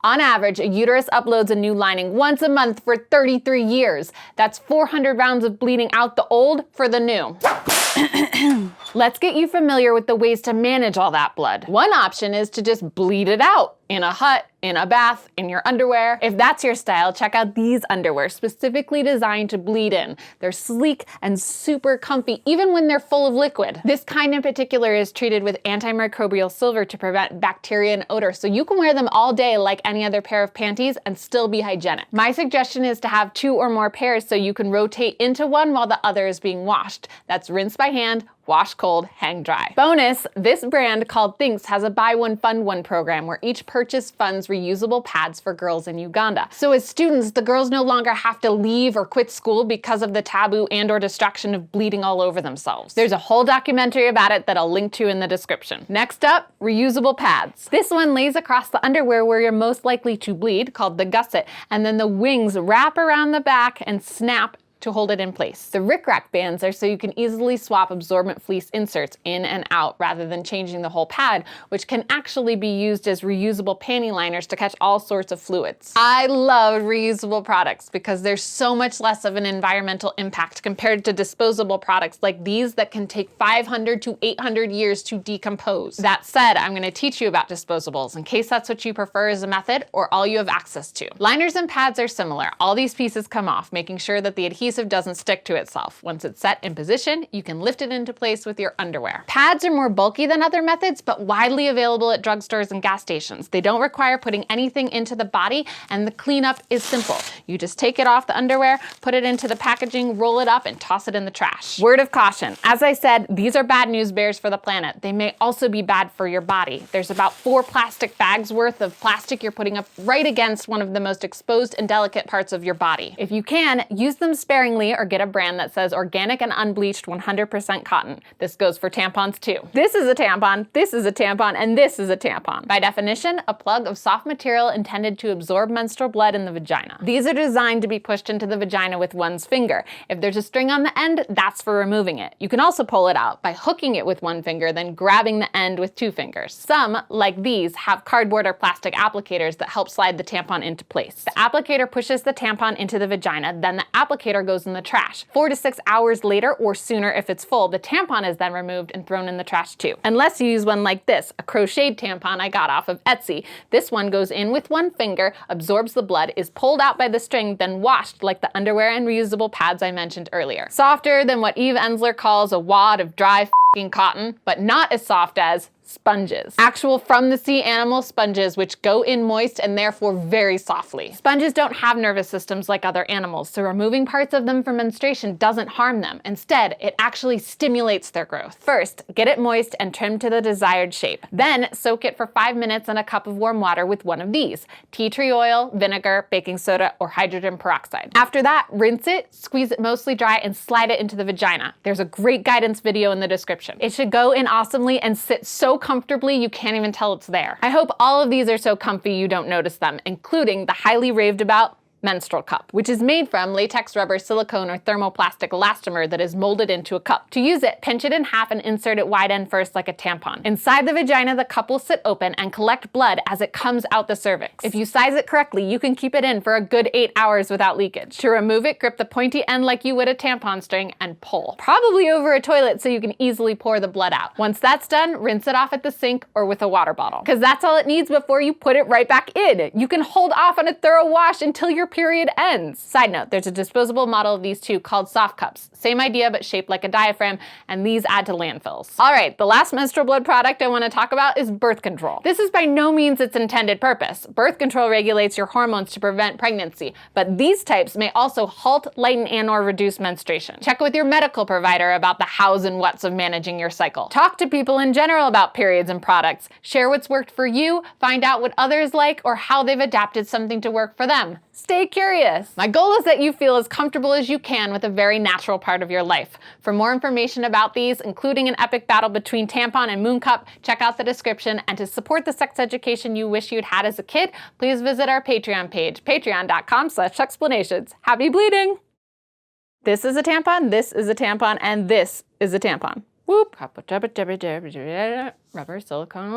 On average, a uterus uploads a new lining once a month for 33 years. That's 400 rounds of bleeding out the old for the new. Let's get you familiar with the ways to manage all that blood. One option is to just bleed it out in a hut, in a bath, in your underwear. If that's your style, check out these underwear specifically designed to bleed in. They're sleek and super comfy, even when they're full of liquid. This kind in particular is treated with antimicrobial silver to prevent bacteria and odor, so you can wear them all day like any other pair of panties and still be hygienic. My suggestion is to have 2 or more pairs so you can rotate into one while the other is being washed. That's rinse by hand, wash cold, hang dry. Bonus, this brand called Thinks has a buy one fund one program where each purchase funds reusable pads for girls in Uganda. So as students, the girls no longer have to leave or quit school because of the taboo and or distraction of bleeding all over themselves. There's a whole documentary about it that I'll link to in the description. Next up, reusable pads. This one lays across the underwear where you're most likely to bleed, called the gusset, and then the wings wrap around the back and snap to hold it in place. The rickrack bands are so you can easily swap absorbent fleece inserts in and out rather than changing the whole pad, which can actually be used as reusable panty liners to catch all sorts of fluids. I love reusable products because there's so much less of an environmental impact compared to disposable products like these that can take 500 to 800 years to decompose. That said, I'm going to teach you about disposables in case that's what you prefer as a method or all you have access to. Liners and pads are similar. All these pieces come off, making sure that the adhesive doesn't stick to itself. Once it's set in position, you can lift it into place with your underwear. Pads are more bulky than other methods, but widely available at drugstores and gas stations. They don't require putting anything into the body, and the cleanup is simple. You just take it off the underwear, put it into the packaging, roll it up, and toss it in the trash. Word of caution. As I said, these are bad news bears for the planet. They may also be bad for your body. There's about 4 plastic bags worth of plastic you're putting up right against one of the most exposed and delicate parts of your body. If you can, use them sparingly or get a brand that says organic and unbleached 100% cotton. This goes for tampons too. This is a tampon, this is a tampon, and this is a tampon. By definition, a plug of soft material intended to absorb menstrual blood in the vagina. These are designed to be pushed into the vagina with one's finger. If there's a string on the end, that's for removing it. You can also pull it out by hooking it with one finger, then grabbing the end with 2 fingers. Some, like these, have cardboard or plastic applicators that help slide the tampon into place. The applicator pushes the tampon into the vagina, then the applicator goes in the trash. 4 to 6 hours later, or sooner if it's full, the tampon is then removed and thrown in the trash too. Unless you use one like this, a crocheted tampon I got off of Etsy. This one goes in with one finger, absorbs the blood, is pulled out by the string, then washed like the underwear and reusable pads I mentioned earlier. Softer than what Eve Ensler calls a wad of dry f***ing cotton, but not as soft as sponges. Actual from the sea animal sponges, which go in moist and therefore very softly. Sponges don't have nervous systems like other animals, so removing parts of them from menstruation doesn't harm them. Instead, it actually stimulates their growth. First, get it moist and trimmed to the desired shape. Then, soak it for 5 minutes in a cup of warm water with one of these: tea tree oil, vinegar, baking soda, or hydrogen peroxide. After that, rinse it, squeeze it mostly dry, and slide it into the vagina. There's a great guidance video in the description. It should go in awesomely and sit so comfortably you can't even tell it's there. I hope all of these are so comfy you don't notice them, including the highly raved about Menstrual Cup, which is made from latex, rubber, silicone, or thermoplastic elastomer that is molded into a cup. To use it, pinch it in half and insert it wide end first like a tampon. Inside the vagina, the cup will sit open and collect blood as it comes out the cervix. If you size it correctly, you can keep it in for a good 8 hours without leakage. To remove it, grip the pointy end like you would a tampon string and pull. Probably over a toilet so you can easily pour the blood out. Once that's done, rinse it off at the sink or with a water bottle, because that's all it needs before you put it right back in. You can hold off on a thorough wash until your period ends. Side note, there's a disposable model of these too called soft cups. Same idea, but shaped like a diaphragm, and these add to landfills. All right, the last menstrual blood product I want to talk about is birth control. This is by no means its intended purpose. Birth control regulates your hormones to prevent pregnancy, but these types may also halt, lighten, and or reduce menstruation. Check with your medical provider about the hows and whats of managing your cycle. Talk to people in general about periods and products. Share what's worked for you, find out what others like, or how they've adapted something to work for them. Stay curious. My goal is that you feel as comfortable as you can with a very natural part of your life. For more information about these, including an epic battle between tampon and moon cup, check out the description. And to support the sex education you wish you'd had as a kid, please visit our Patreon page, patreon.com/sexplanations. Happy bleeding! This is a tampon, this is a tampon, and this is a tampon. Whoop. Rubber, silicone,